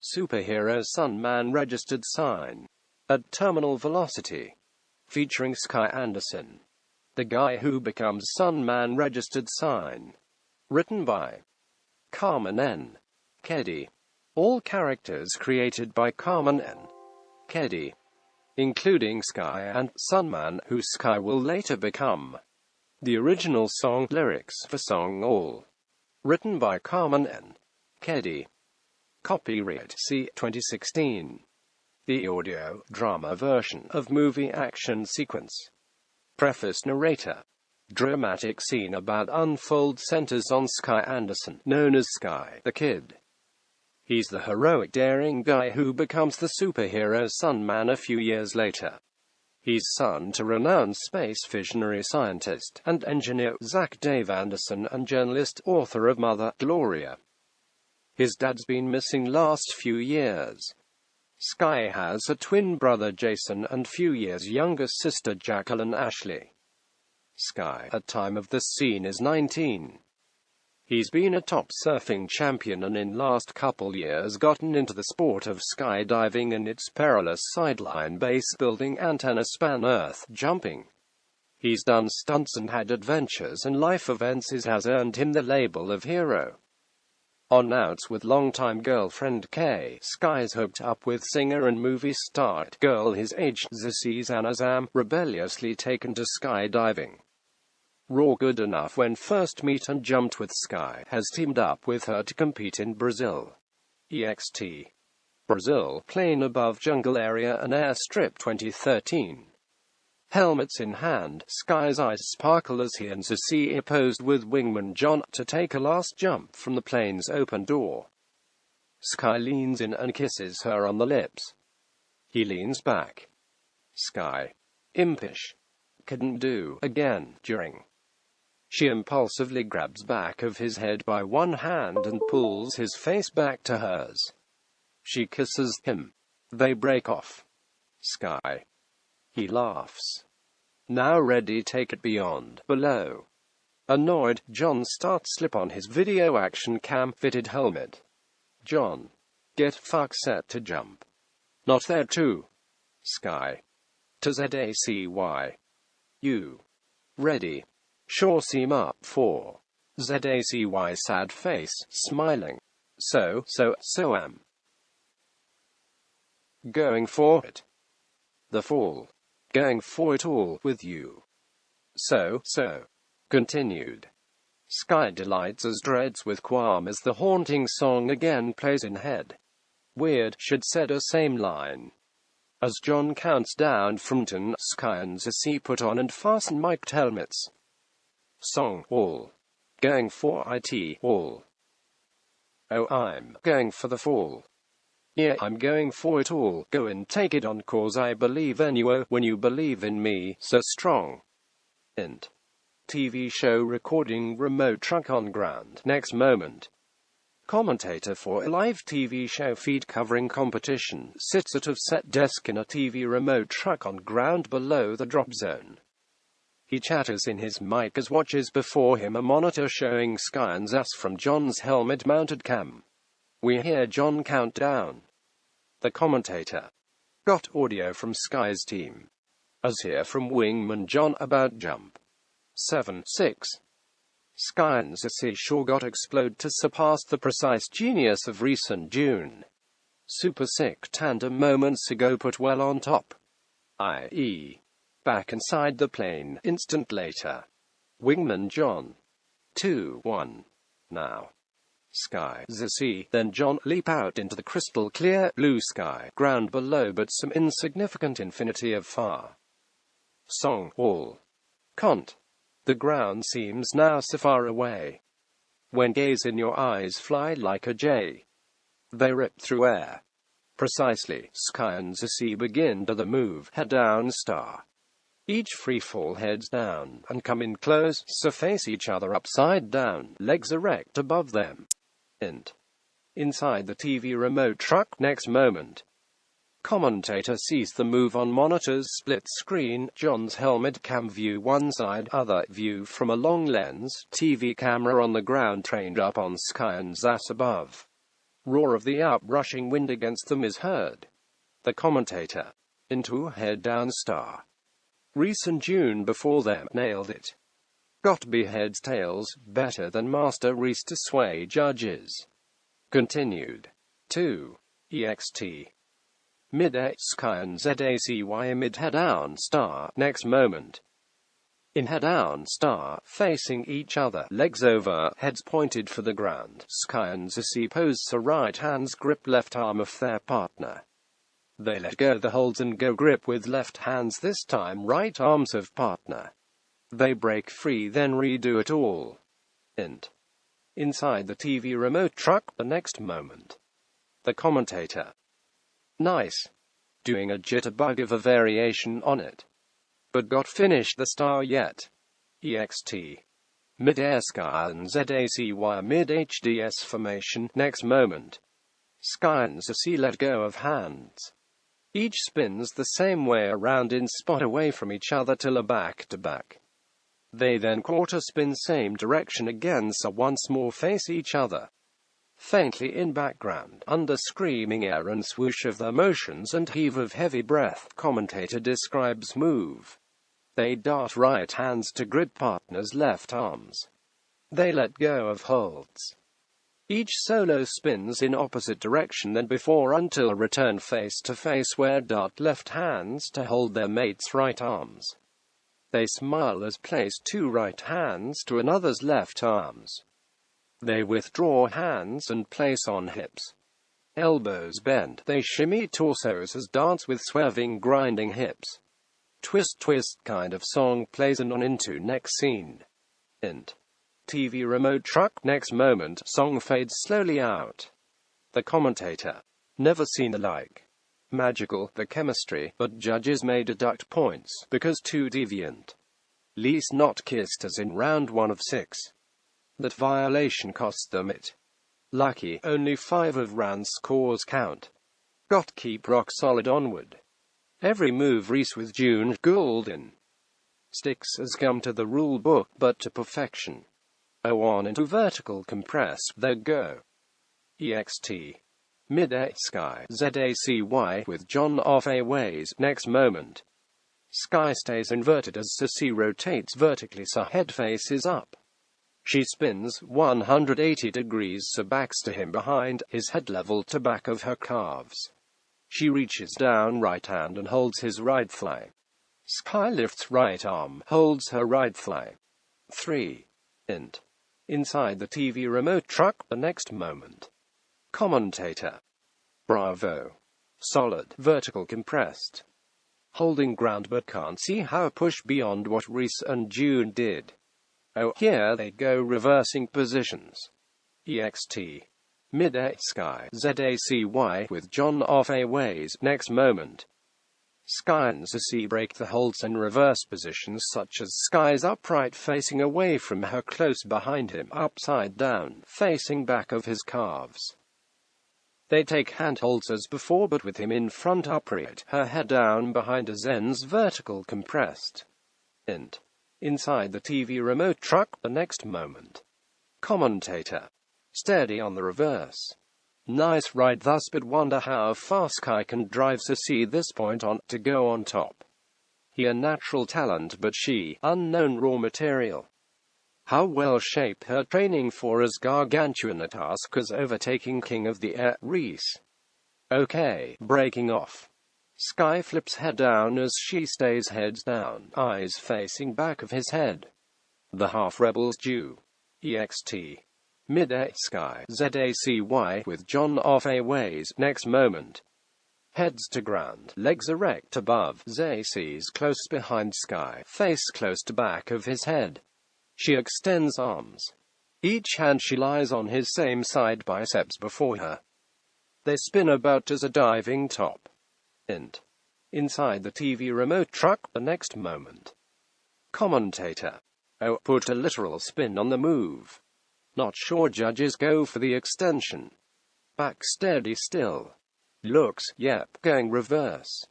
Superhero Sunman registered sign. At terminal velocity. Featuring Sky Anderson. The guy who becomes Sunman registered sign. Written by Carmen N. Keddy. All characters created by Carmen N. Keddy, including Sky and Sunman, who Sky will later become. The original song lyrics for song All. Written by Carmen N. Keddy. Copyright C. 2016. The audio drama version of movie action sequence. Preface narrator. Dramatic scene about unfold centers on Sky Anderson, known as Sky the Kid. He's the heroic, daring guy who becomes the superhero Sunman a few years later. He's son to renowned space visionary scientist and engineer Zach Dave Anderson and journalist, author of Mother Gloria. His dad's been missing last few years. Sky has a twin brother Jason and few years younger sister Jacqueline Ashley. Sky, at time of this scene, is 19. He's been a top surfing champion and in last couple years gotten into the sport of skydiving and its perilous sideline base building antenna span earth jumping. He's done stunts and had adventures and life events has earned him the label of hero. On outs with longtime girlfriend Kay, Sky's hooked up with singer and movie star girl his age Zissy Zanazam, rebelliously taken to skydiving. Raw good enough when first meet and jumped with Sky, has teamed up with her to compete in Brazil. EXT. Brazil, plane above jungle area and airstrip 2013. Helmets in hand, Sky's eyes sparkle as he and Zissy posed with wingman John to take a last jump from the plane's open door. Sky leans in and kisses her on the lips. He leans back. Sky, impish, couldn't do again during. She impulsively grabs back of his head by one hand and pulls his face back to hers. She kisses him. They break off. Sky. He laughs. Now ready, take it beyond, below. Annoyed, John starts slip on his video action cam fitted helmet. John. Get fuck set to jump. Not there too. Sky. To ZACY. You. Ready. Sure seem up for. ZACY sad face, smiling. So am. Going for it. The fall. Going for it all with you. So. Continued. Sky delights as dreads with qualm as the haunting song again plays in head. Weird should said a same line. As John counts down from 10, Sky and Zissy put on and fasten mic'd helmets. Song All. Going for it all. Oh, I'm going for the fall. Yeah, I'm going for it all. Go and take it on, cause I believe in you when you believe in me so strong. Int. TV show recording remote truck on ground. Next moment. Commentator for a live TV show feed covering competition sits at a set desk in a TV remote truck on ground below the drop zone. He chatters in his mic as watches before him a monitor showing Sky and Zas from John's helmet-mounted cam. We hear John count down. The commentator. Got audio from Sky's team. As hear from wingman John about jump. 7, 6. Sky and Zissy sure got explode to surpass the precise genius of recent June. Super sick tandem moments ago put well on top. I.e. back inside the plane instant later. Wingman John. 2, 1. Now. Sky, Zissy, then John leap out into the crystal clear blue sky, ground below but some insignificant infinity of far. Song All. Can't. The ground seems now so far away. When gaze in your eyes fly like a jay. They rip through air. Precisely, Sky and Zissy begin to the move, head down star. Each free fall heads down, and come in close, so face each other upside down, legs erect above them. Int. Inside the TV remote truck, next moment. Commentator sees the move on monitor's split screen, John's helmet cam view one side, other view from a long lens, TV camera on the ground trained up on Sky and Zas above. Roar of the uprushing wind against them is heard. The commentator. Into head down star. Reese and June before them nailed it. Got be heads tails, better than Master Reese to sway judges. Continued. 2. EXT. Mid-A Sky and ZACY mid head down star, next moment. In head down star, facing each other, legs over, heads pointed for the ground. Sky and ZACY pose so right hands grip left arm of their partner. They let go the holds and go grip with left hands, this time right arms of partner. They break free then redo it all. Int. Inside the TV remote truck, the next moment. The commentator. Nice. Doing a jitterbug of a variation on it. But got finished the star yet. EXT. Mid-air Sky and ZACY mid-HDS formation, next moment. Sky and ZACY let go of hands. Each spins the same way around in spot away from each other till a back-to-back. They then quarter spin same direction again so once more face each other. Faintly in background, under screaming air and swoosh of their motions and heave of heavy breath, commentator describes move. They dart right hands to grip partner's left arms. They let go of holds. Each solo spins in opposite direction than before until return face to face where dart left hands to hold their mate's right arms. They smile as place two right hands to another's left arms. They withdraw hands and place on hips. Elbows bent, they shimmy torsos as dance with swerving grinding hips. Twist twist kind of song plays and on into next scene. Int. TV remote truck, next moment, song fades slowly out. The commentator. Never seen the like. Magical, the chemistry, but judges may deduct points, because too deviant. Least not kissed as in round 1 of 6. That violation cost them it. Lucky, only 5 of round scores count. Got keep rock solid onward. Every move Reese with June golden. Sticks as come to the rule book, but to perfection. On into vertical compress, there go. EXT. Mid-A Sky, ZACY with John off a ways, next moment. Sky stays inverted as ZACY rotates vertically so head faces up. She spins 180 degrees so backs to him behind, his head level to back of her calves. She reaches down right hand and holds his right thigh. Sky lifts right arm, holds her right thigh. 3. Int. Inside the TV remote truck, the next moment. Commentator. Bravo. Solid, vertical compressed. Holding ground but can't see how push beyond what Reese and June did. Oh, here they go reversing positions. EXT. Mid-A Sky, ZACY with John off a ways, next moment. Sky and ZACY break the holds and reverse positions such as Sky's upright facing away from her close behind him, upside down, facing back of his calves. They take handholds as before but with him in front upright, her head down behind his ends vertical compressed. Int. Inside the TV remote truck, the next moment. Commentator. Steady on the reverse. Nice ride thus, but wonder how far Sky can drive ZACY this point on to go on top. He a natural talent but she, unknown raw material. How well shaped her training for as gargantuan a task as overtaking King of the Air, Reese. Okay, breaking off. Sky flips head down as she stays heads down, eyes facing back of his head. The half-rebels due. EXT. Mid-A Sky, ZACY with John off a ways, next moment. Heads to ground, legs erect above, ZACY's close behind Sky, face close to back of his head. She extends arms. Each hand she lies on his same side biceps before her. They spin about as a diving top. Int. Inside the TV remote truck, the next moment. Commentator. Oh, put a literal spin on the move. Not sure judges go for the extension. Back steady still. Looks, yep, going reverse.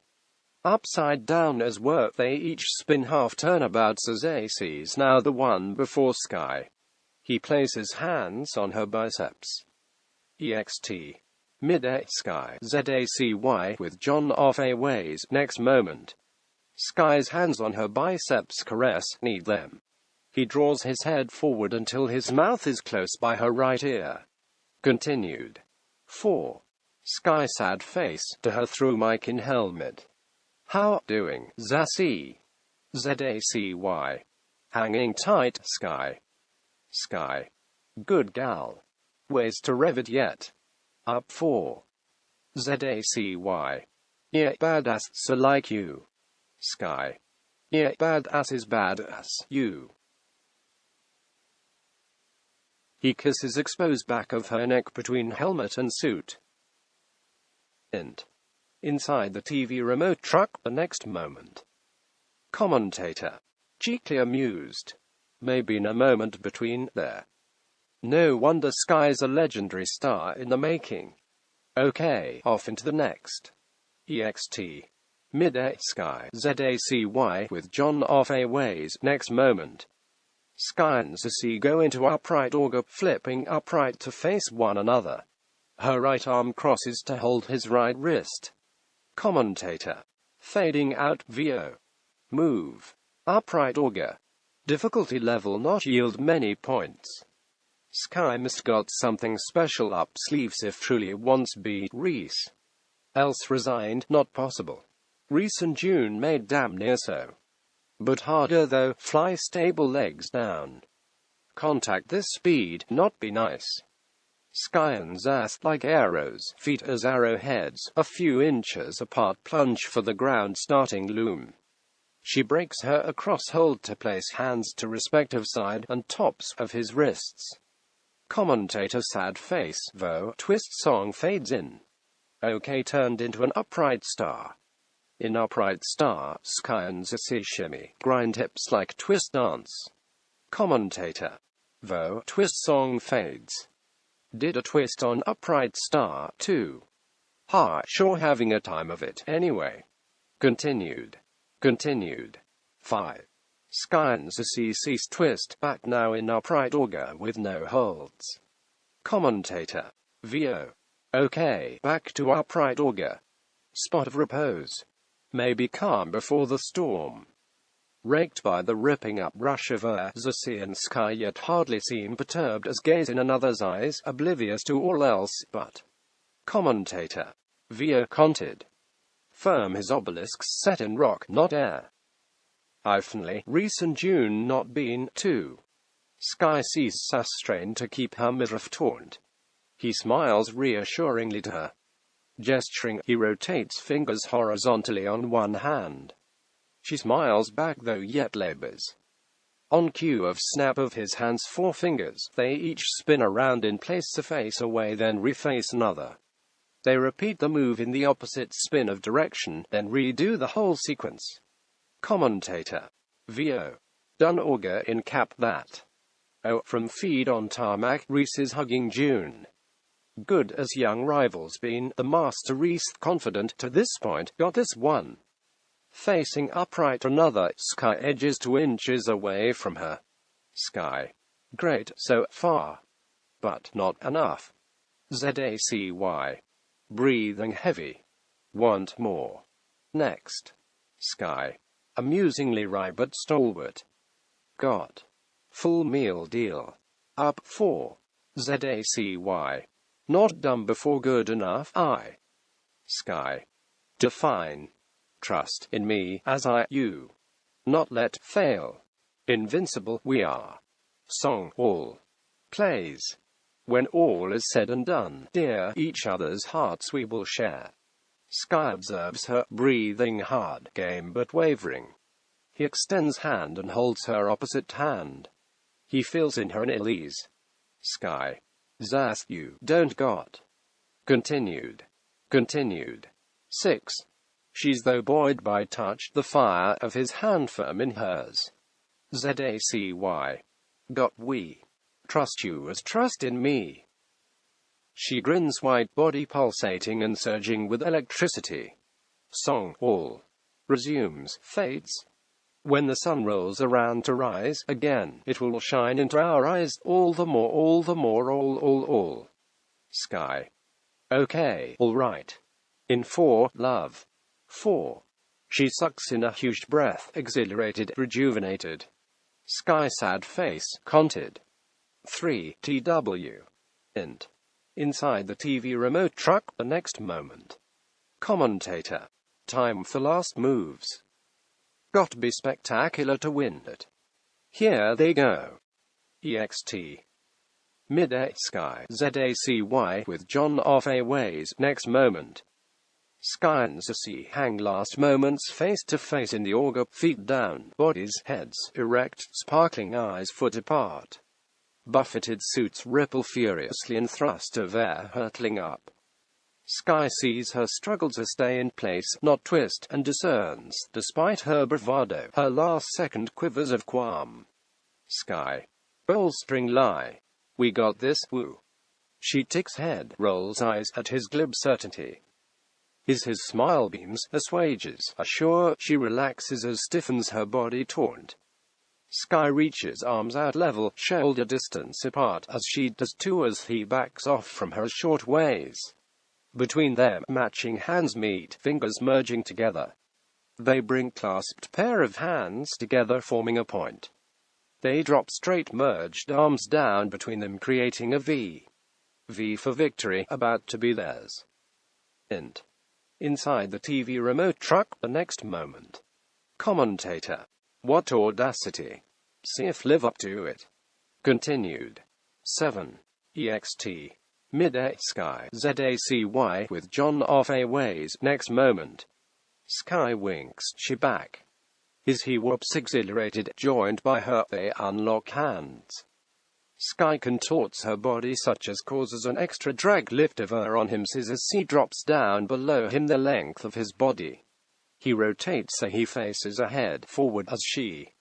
Upside down as work they each spin half turnabouts as ZACY's now the one before Sky. He places hands on her biceps. EXT. Mid-air Sky ZACY with John off a ways. Next moment, Sky's hands on her biceps caress, need them. He draws his head forward until his mouth is close by her right ear. Continued. 4. Sky sad face to her through mic in helmet. How doing, Zacy? ZACY. Hanging tight, Sky. Sky. Good gal. Ways to rev it yet. Up 4. ZACY. Yeah, badass, so like you. Sky. Yeah, badass is badass, you. He kisses exposed back of her neck between helmet and suit. Int. Inside the TV remote truck the next moment. Commentator. Cheekily amused. Maybe in a moment between there. No wonder Sky's a legendary star in the making. Okay, off into the next. EXT. Mid-air Sky ZACY with John off a ways. Next moment, Sky and Zacy go into upright auger, flipping upright to face one another. Her right arm crosses to hold his right wrist. Commentator. Fading out VO. Move. Upright auger. Difficulty level not yield many points. Sky must got something special up sleeves if truly wants beat Reese. Else resigned, not possible. Reese and June made damn near so. But harder though, fly stable legs down. Contact this speed, not be nice. Sky and Zaz like arrows, feet as arrowheads, a few inches apart plunge for the ground starting loom. She breaks her across hold to place hands to respective side and tops of his wrists. Commentator sad face, though, twist song fades in. OK turned into an upright star. In upright star, Sky and Zacy shimmy, grind hips like twist dance. Commentator. Though, twist song fades. Did a twist on upright star, too. Ha, sure having a time of it, anyway. Continued. Continued. 5. Sky and Zacy cease twist, back now in upright auger with no holds. Commentator. VO. Okay, back to upright auger. Spot of repose. Maybe calm before the storm. Raked by the ripping up rush of air, Zacy and Sky yet hardly seem perturbed as gaze in another's eyes, oblivious to all else but. Commentator. VO conted. Firm his obelisks set in rock, not air. Hyphenly, Reese and June not been, too. Sky sees Sass strain to keep her midriff taunt. He smiles reassuringly to her. Gesturing, he rotates fingers horizontally on one hand. She smiles back though yet labors. On cue of snap of his hand's 4 fingers, they each spin around in place to face away then reface another. They repeat the move in the opposite spin of direction, then redo the whole sequence. Commentator. VO. Done auger in cap that. Oh, from feed on tarmac, Reese is hugging June. Good as young rivals been, the master Reese confident to this point, got this one. Facing upright another, Sky edges 2 inches away from her. Sky. Great, so far. But not enough. ZACY. Breathing heavy. Want more. Next. Sky. Amusingly wry but stalwart. Got. Full meal deal. Up 4. ZACY. Not dumb before good enough, I. Sky. Define. Trust in me, as I, you. Not let fail. Invincible we are. Song all. Plays. When all is said and done, dear each other's hearts we will share. Sky observes her, breathing hard, game but wavering. He extends hand and holds her opposite hand. He feels in her ill ease. Sky. Zaz, you don't got. Continued. Continued. 6. She's though buoyed by touch, the fire of his hand firm in hers. ZACY. Got we. Trust you as trust in me. She grins, white body pulsating and surging with electricity. Song all. Resumes, fades. When the sun rolls around to rise again, it will shine into our eyes all the more, all. Sky. Okay, alright. In 4, love. 4. She sucks in a huge breath, exhilarated, rejuvenated. Sky sad face, conted. 3, TW. Int. Inside the TV remote truck, the next moment. Commentator. Time for last moves. Got to be spectacular to win it. Here they go. EXT. Mid-A Sky ZACY with John off a ways, next moment. Sky and Zacy hang last moments face to face in the auger, feet down, bodies, heads erect, sparkling eyes foot apart. Buffeted suits ripple furiously in thrust of air hurtling up. Sky sees her struggle to stay in place, not twist, and discerns, despite her bravado, her last-second quivers of qualm. Sky. Bolstering lie. We got this, woo. She ticks head, rolls eyes at his glib certainty. His smile beams, assuages, assure, she relaxes as stiffens her body taunt. Sky reaches arms out level, shoulder distance apart, as she does too as he backs off from her short ways. Between them, matching hands meet, fingers merging together. They bring clasped pair of hands together, forming a point. They drop straight, merged arms down between them, creating a V. V for victory, about to be theirs. Int. Inside the TV remote truck, the next moment. Commentator. What audacity. See if live up to it. Continued. 7. EXT. Mid-A Sky ZACY with John off a ways, next moment. Sky winks, she back. Is he whoops exhilarated, joined by her, they unlock hands. Sky contorts her body such as causes an extra drag lift of her on him as he drops down below him the length of his body. He rotates so he faces ahead, forward as she.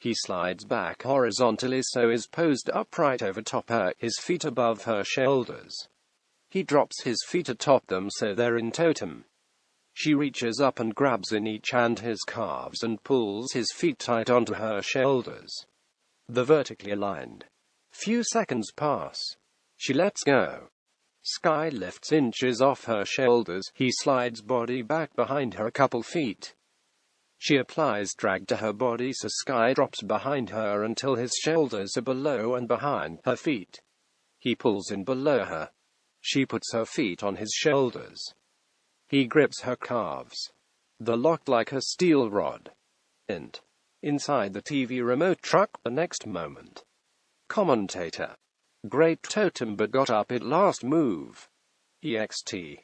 He slides back horizontally so is posed upright over top her, his feet above her shoulders. He drops his feet atop them so they're in totem. She reaches up and grabs in each hand his calves and pulls his feet tight onto her shoulders. The vertically aligned. Few seconds pass. She lets go. Sky lifts inches off her shoulders, he slides body back behind her a couple feet. She applies drag to her body so Sky drops behind her until his shoulders are below and behind her feet. He pulls in below her. She puts her feet on his shoulders. He grips her calves. The locked like a steel rod. Int. Inside the TV remote truck, the next moment. Commentator. Great totem but got up at last move. EXT.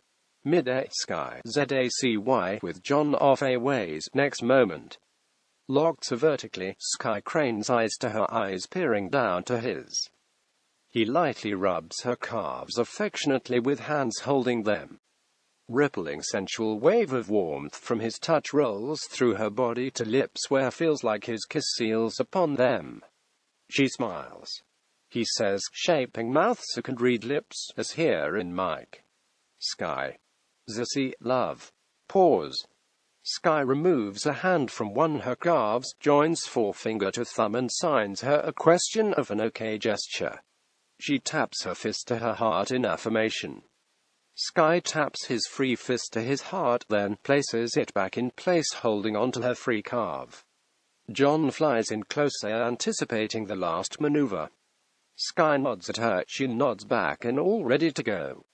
Mid-A Sky ZACY with John off a ways, next moment. Locked so vertically, Sky cranes eyes to her eyes peering down to his. He lightly rubs her calves affectionately with hands holding them. Rippling sensual wave of warmth from his touch rolls through her body to lips where feels like his kiss seals upon them. She smiles. He says, shaping mouth so could read lips, as here in mic. Sky. Zacy, love. Pause. Sky removes a hand from one her calves, joins forefinger to thumb and signs her a question of an okay gesture. She taps her fist to her heart in affirmation. Sky taps his free fist to his heart, then places it back in place holding onto her free calf. John flies in closer, anticipating the last maneuver. Sky nods at her, she nods back and all ready to go.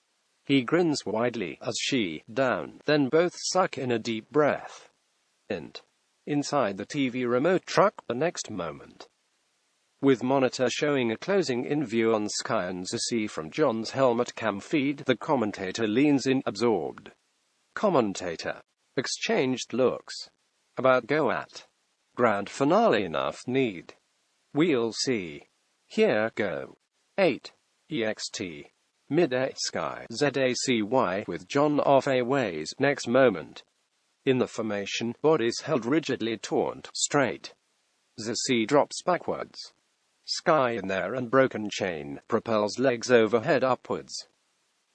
He grins widely as she, down, then both suck in a deep breath. Int. Inside the TV remote truck, the next moment. With monitor showing a closing in view on Sky and Zacy from John's helmet cam feed, the commentator leans in, absorbed. Commentator. Exchanged looks. About go at. Grand finale enough need. We'll see. Here go. 8. EXT. Mid-A Sky ZACY with John off a ways, next moment. In the formation, bodies held rigidly taunt, straight. Zacy drops backwards. Sky in there and broken chain, propels legs overhead upwards.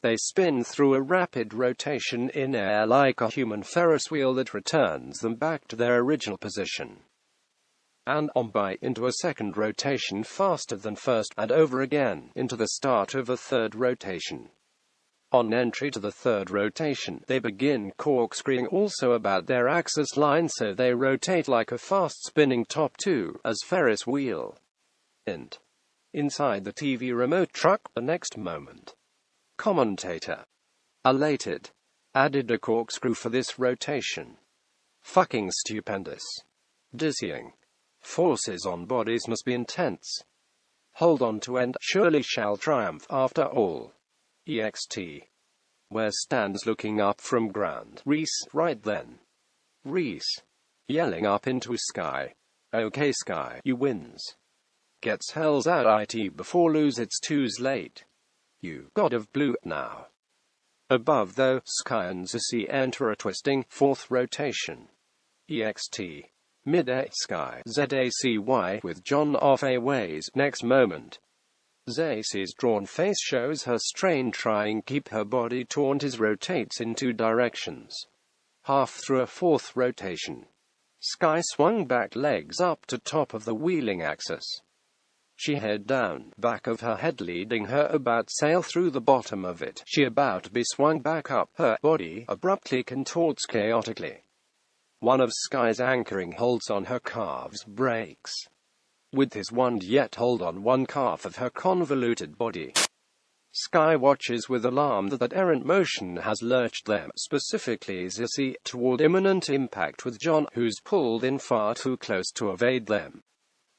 They spin through a rapid rotation in air like a human Ferris wheel that returns them back to their original position. and on by into a second rotation faster than first, and over again into the start of a third rotation. On entry to the third rotation, they begin corkscrewing also about their axis line, so they rotate like a fast spinning top 2 as Ferris wheel. Inside the TV remote truck the next moment. Commentator. Elated. Added a corkscrew for this rotation. Fucking stupendous. Dizzying. Forces on bodies must be intense. Hold on to end surely shall triumph after all. EXT. Where stands looking up from ground. Reese, right then. Reese. Yelling up into sky. Okay sky, you wins. Gets hells out it before lose it's too late. You god of blue now. Above though, Sky and Zacy enter a twisting fourth rotation. EXT. Mid-air Sky ZACY with John off a ways next moment. Zacy's drawn face shows her strain trying keep her body taut as rotates in two directions. Half through a fourth rotation. Sky swung back legs up to top of the wheeling axis. She head down, back of her head leading her about sail through the bottom of it. She about to be swung back up, her body abruptly contorts chaotically. One of Sky's anchoring holds on her calves breaks. With his wand yet hold on one calf of her convoluted body. Sky watches with alarm that errant motion has lurched them, specifically Zacy, toward imminent impact with John, who's pulled in far too close to evade them.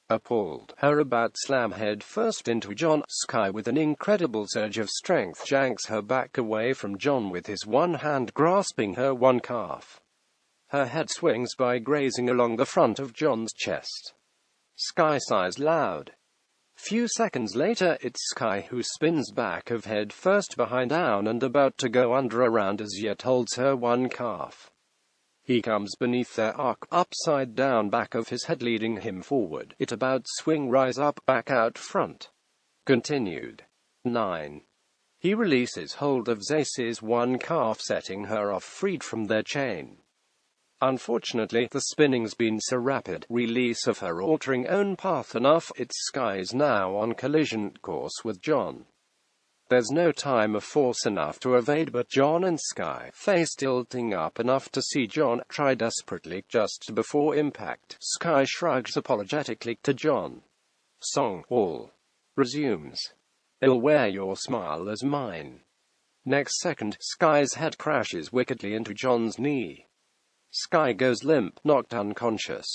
Appalled, her about slam head first into John. Sky with an incredible surge of strength janks her back away from John with his one hand grasping her one calf. Her head swings by grazing along the front of John's chest. Sky sighs loud. Few seconds later, it's Sky who spins back of head first behind down and about to go under around as yet holds her one calf. He comes beneath their arc, upside down back of his head leading him forward. It about swing rise up, back out front. Continued. 9. He releases hold of Zacy's one calf setting her off freed from their chain. Unfortunately, the spinning's been so rapid, release of her altering own path enough, its Sky is now on collision course with John. There's no time or force enough to evade, but John and Sky face tilting up enough to see John try desperately just before impact. Sky shrugs apologetically to John. Song all resumes. I'll wear your smile as mine. Next second, Sky's head crashes wickedly into John's knee. Sky goes limp, knocked unconscious.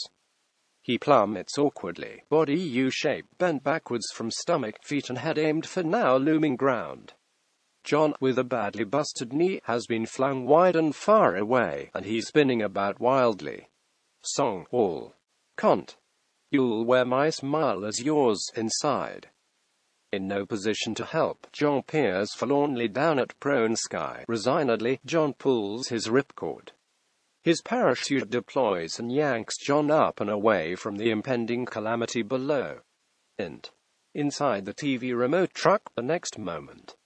He plummets awkwardly, body U-shape, bent backwards from stomach, feet and head aimed for now looming ground. John, with a badly busted knee, has been flung wide and far away, and he's spinning about wildly. Song all. Can't. You'll wear my smile as yours inside. In no position to help, John peers forlornly down at prone Sky. Resignedly, John pulls his ripcord. His parachute deploys and yanks John up and away from the impending calamity below. Inside the TV remote truck the next moment.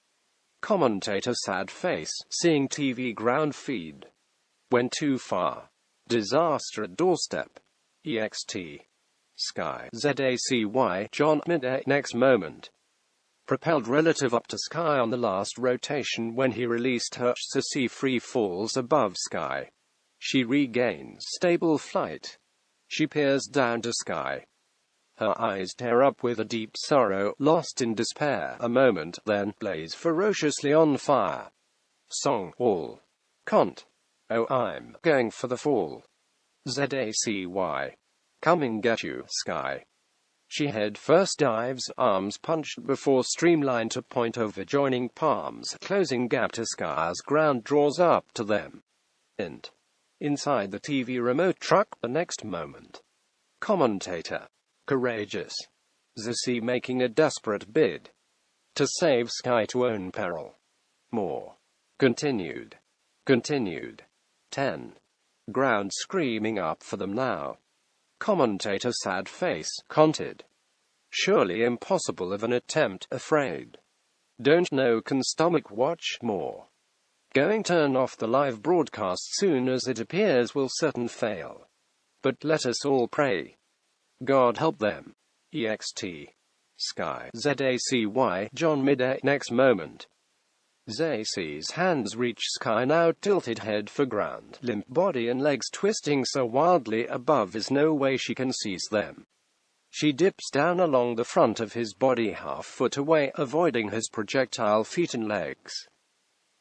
Commentator sad face, seeing TV ground feed. Went too far. Disaster at doorstep. EXT. Sky ZACY John mid-air next moment. Propelled relative up to Sky on the last rotation when he released her. Zacy free falls above Sky. She regains stable flight. She peers down to Sky. Her eyes tear up with a deep sorrow, lost in despair a moment, then blaze ferociously on fire. Song all. Can't. Oh, I'm going for the fall. ZACY. Coming get you, Sky. She head first dives, arms punched before streamlined to point over joining palms, closing gap to Sky as ground draws up to them. Inside the TV remote truck the next moment. Commentator. Courageous. Zacy making a desperate bid to save Sky to own peril. More. Continued. 10. Ground screaming up for them now. Commentator sad face, conted. Surely impossible of an attempt, afraid. Don't know can stomach watch more. Going turn off the live broadcast soon as it appears will certain fail. But let us all pray. God help them. EXT. Sky. ZACY. John midday. Next moment. Zacy's hands reach Sky, now tilted head for ground, limp body and legs twisting so wildly above is no way she can seize them. She dips down along the front of his body, half foot away, avoiding his projectile feet and legs.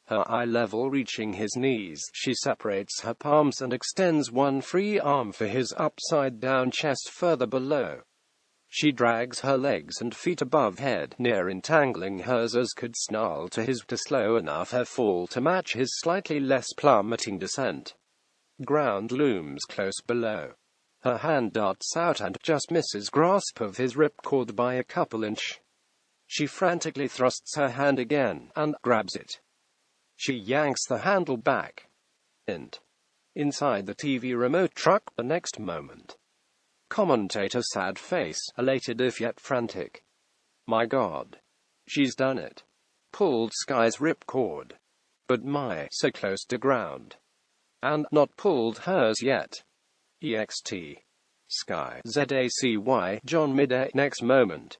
Her eye level reaching his knees, she separates her palms and extends one free arm for his upside-down chest further below. She drags her legs and feet above head, near entangling hers as could snarl to his to slow enough her fall to match his slightly less plummeting descent. Ground looms close below. Her hand darts out and just misses grasp of his ripcord by a couple inch. She frantically thrusts her hand again, and grabs it. She yanks the handle back. Inside the TV remote truck the next moment. Commentator sad face, elated if yet frantic. My God. She's done it. Pulled Sky's ripcord. But my, so close to ground. And not pulled hers yet. EXT. Sky. ZACY. John midday. Next moment.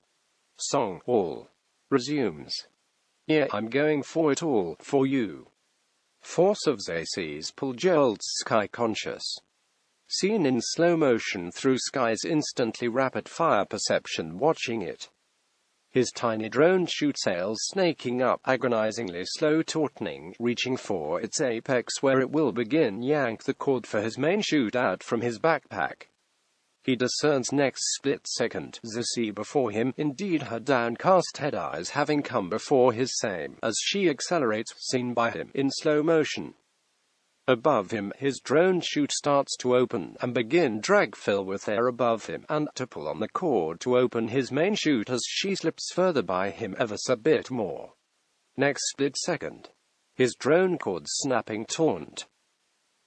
Song all. Resumes. Yeah, I'm going for it all, for you. Force of Zacy's pull jolts Sky conscious. Seen in slow motion through Sky's instantly rapid-fire perception watching it. His tiny drone chute sails snaking up, agonizingly slow tautening, reaching for its apex where it will begin yank the cord for his main chute out from his backpack. He discerns next split second Zacy before him, indeed her downcast head eyes having come before his same, as she accelerates, seen by him, in slow motion. Above him, his drone chute starts to open and begin drag fill with air above him, and to pull on the cord to open his main chute as she slips further by him ever so bit more. Next split second, his drone cord snapping taut.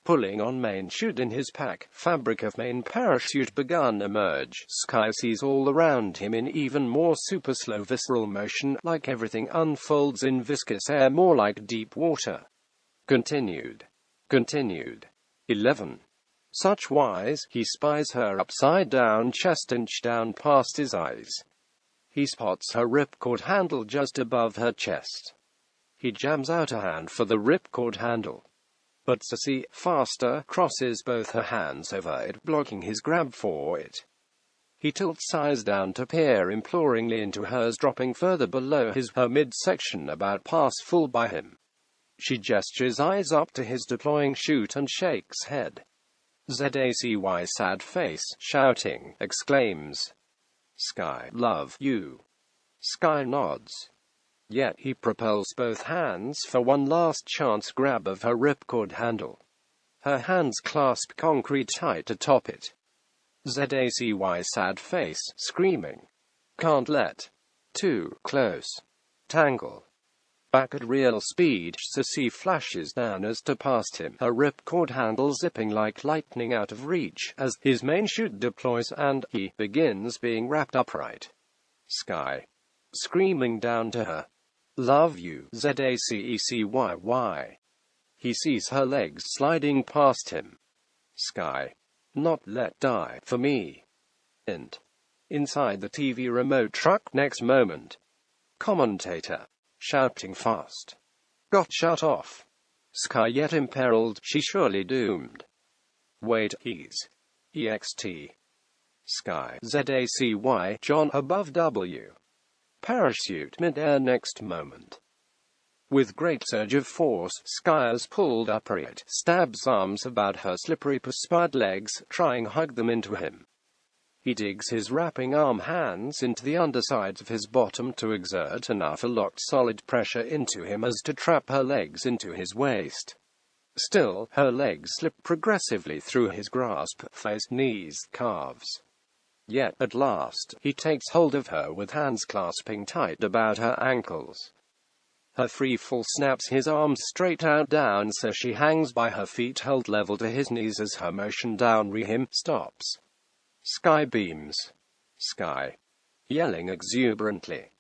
Pulling on main chute in his pack, fabric of main parachute begun emerge. Sky sees all around him in even more super slow visceral motion, like everything unfolds in viscous air, more like deep water. Continued. 11. Such wise, he spies her upside down chest inch down past his eyes. He spots her ripcord handle just above her chest. He jams out a hand for the ripcord handle. But Zacy, faster, crosses both her hands over it, blocking his grab for it. He tilts eyes down to peer imploringly into hers, dropping further below her midsection about pass full by him. She gestures eyes up to his deploying chute and shakes head. ZACY sad face, shouting, exclaims. Sky, love you. Sky nods. Yet he propels both hands for one last chance grab of her ripcord handle. Her hands clasp concrete tight atop it. ZACY sad face, screaming. Can't let. Too close. Tangle. Back at real speed, Zacy flashes down as to past him, her ripcord handle zipping like lightning out of reach as his main chute deploys and he begins being wrapped upright. Sky. Screaming down to her. Love you, ZACECYY. He sees her legs sliding past him. Sky. Not let die for me. Inside the TV remote truck next moment. Commentator. Shouting fast. Got shut off. Sky yet imperiled, she surely doomed. Wait, he's. EXT. Sky. ZACY. John above W. Parachute mid-air next moment. With great surge of force, Sky is pulled upright, stabs arms about her slippery perspired legs, trying hug them into him. He digs his wrapping arm hands into the undersides of his bottom to exert enough locked solid pressure into him as to trap her legs into his waist. Still, her legs slip progressively through his grasp, thighs, knees, calves. Yet, at last, he takes hold of her with hands clasping tight about her ankles. Her free fall snaps his arms straight out down so she hangs by her feet held level to his knees as her motion down him stops. Sky beams. Sky. Yelling exuberantly.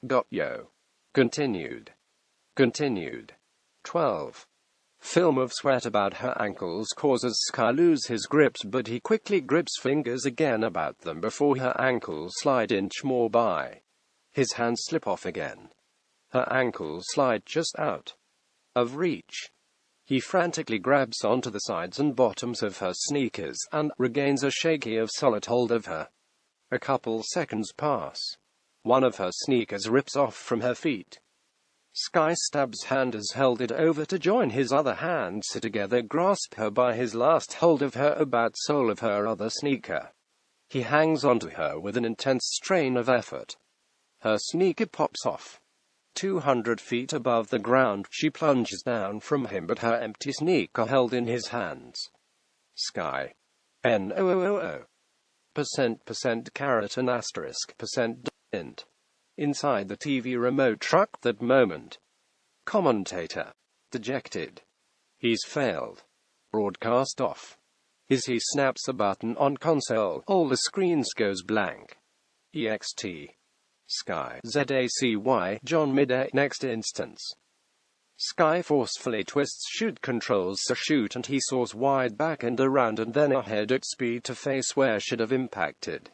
Got yo. Continued. 12. Film of sweat about her ankles causes Sky lose his grips, but he quickly grips fingers again about them before her ankles slide inch more by. His hands slip off again. Her ankles slide just out of reach. He frantically grabs onto the sides and bottoms of her sneakers and regains a shaky of solid hold of her. A couple seconds pass. One of her sneakers rips off from her feet. Sky Stab's hand has held it over to join his other hands to together grasp her by his last hold of her about sole of her other sneaker. He hangs onto her with an intense strain of effort. Her sneaker pops off. 200 feet above the ground, she plunges down from him, but her empty sneaker held in his hands. Sky. NOOO. % caret and asterisk %int. Inside the TV remote truck that moment. Commentator. Dejected. He's failed. Broadcast off. As he snaps a button on console, all the screens goes blank. EXT. Sky. ZACY. John Midday. Next instance. Sky forcefully twists shoot controls to shoot, and he soars wide back and around and then ahead at speed to face where should have impacted.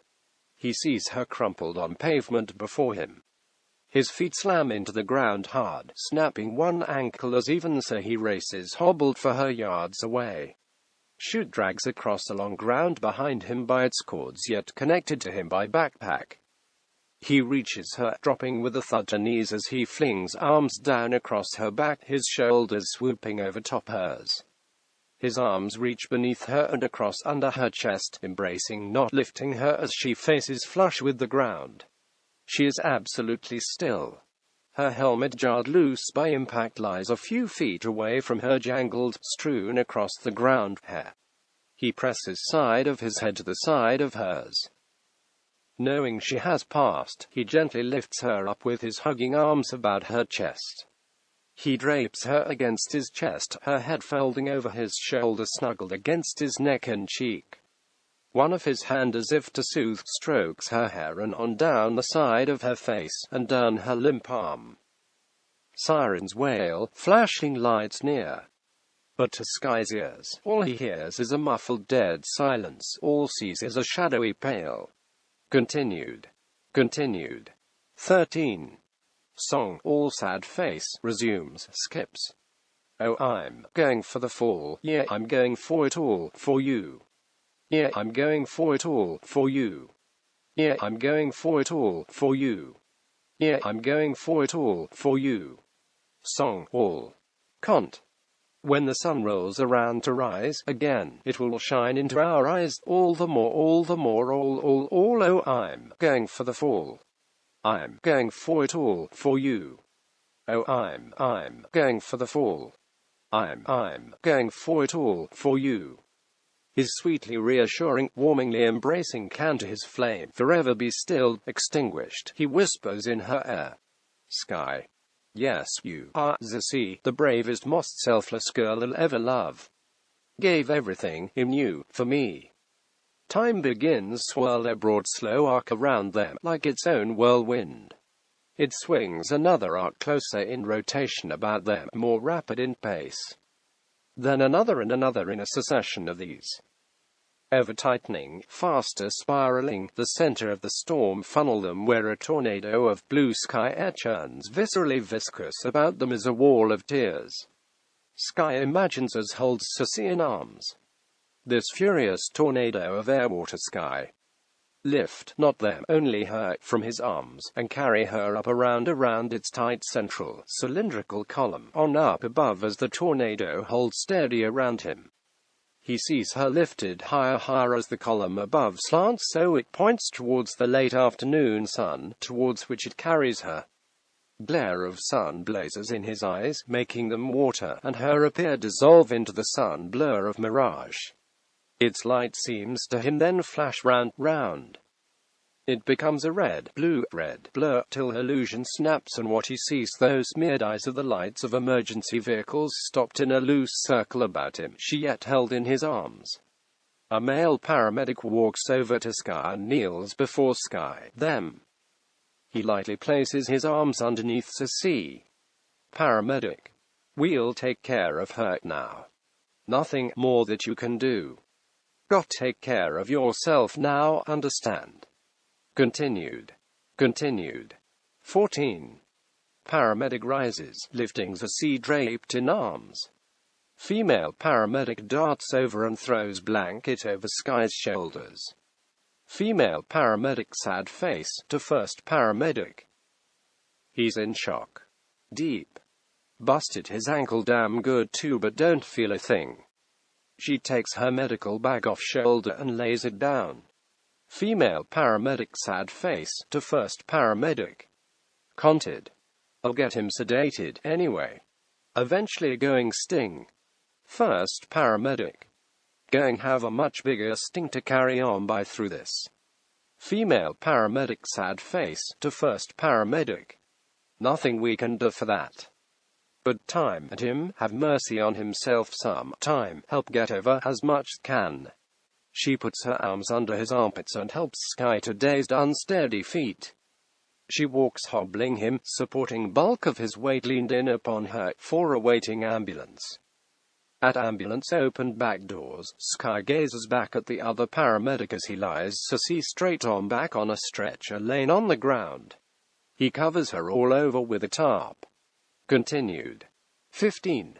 He sees her crumpled on pavement before him. His feet slam into the ground hard, snapping one ankle as even so he races hobbled for her yards away. Chute drags across the long ground behind him by its cords, yet connected to him by backpack. He reaches her, dropping with a thud to knees as he flings arms down across her back, his shoulders swooping over top hers. His arms reach beneath her and across under her chest, embracing, not lifting her as she faces flush with the ground. She is absolutely still. Her helmet, jarred loose by impact, lies a few feet away from her, jangled, strewn across the ground hair. He presses side of his head to the side of hers. Knowing she has passed, he gently lifts her up with his hugging arms about her chest. He drapes her against his chest, her head folding over his shoulder, snuggled against his neck and cheek. One of his hands, as if to soothe, strokes her hair and on down the side of her face, and down her limp arm. Sirens wail, flashing lights near. But to Sky's ears, all he hears is a muffled dead silence, all sees is a shadowy pale. Continued. 13. Song, all sad face, resumes, skips. Oh, I'm going for the fall, yeah, I'm going for it all, for you. Yeah, I'm going for it all, for you. Yeah, I'm going for it all, for you. Yeah, I'm going for it all, for you. Song, all. Cont. When the sun rolls around to rise again, it will shine into our eyes all the more, all, oh, I'm going for the fall. I'm going for it all, for you. Oh, I'm going for the fall. I'm going for it all, for you. His sweetly reassuring, warmingly embracing, can to his flame forever be still, extinguished, he whispers in her ear. Sky. Yes, you are the sea, the bravest, most selfless girl I'll ever love. Gave everything in you, for me. Time begins swirl a broad slow arc around them, like its own whirlwind. It swings another arc closer in rotation about them, more rapid in pace. Then another and another in a succession of these. Ever tightening, faster spiraling, the center of the storm funnel them where a tornado of blue sky air churns viscerally viscous about them as a wall of tears. Sky imagines as holds Cersei in arms. This furious tornado of air, water, sky. Lift, not them, only her, from his arms, and carry her up around its tight central, cylindrical column, on up above as the tornado holds steady around him. He sees her lifted higher as the column above slants, so it points towards the late afternoon sun, towards which it carries her. Glare of sun blazes in his eyes, making them water, and her appear dissolve into the sun blur of mirage. Its light seems to him then flash round. It becomes a red blur, till illusion snaps, and what he sees those smeared eyes of the lights of emergency vehicles stopped in a loose circle about him, she yet held in his arms. A male paramedic walks over to Sky and kneels before Sky, them. He lightly places his arms underneath Cersei. Paramedic. We'll take care of her now. Nothing more that you can do. Got to take care of yourself now, understand? Continued. Continued. 14. Paramedic rises, lifting the sea draped in arms. Female paramedic darts over and throws blanket over Sky's shoulders. Female paramedic sad face to first paramedic. He's in shock. Deep. Busted his ankle damn good too, but don't feel a thing. She takes her medical bag off shoulder and lays it down. Female paramedic sad face to first paramedic. Conted. I'll get him sedated anyway. Eventually going sting. First paramedic. Going have a much bigger sting to carry on by through this. Female paramedic sad face to first paramedic. Nothing we can do for that. Good time at him, have mercy on himself some time, help get over as much can. She puts her arms under his armpits and helps Sky to dazed unsteady feet. She walks hobbling him, supporting bulk of his weight leaned in upon her, for a waiting ambulance. At ambulance opened back doors, Sky gazes back at the other paramedic as he lies sissy straight on back on a stretcher laying on the ground. He covers her all over with a tarp. Continued. 15.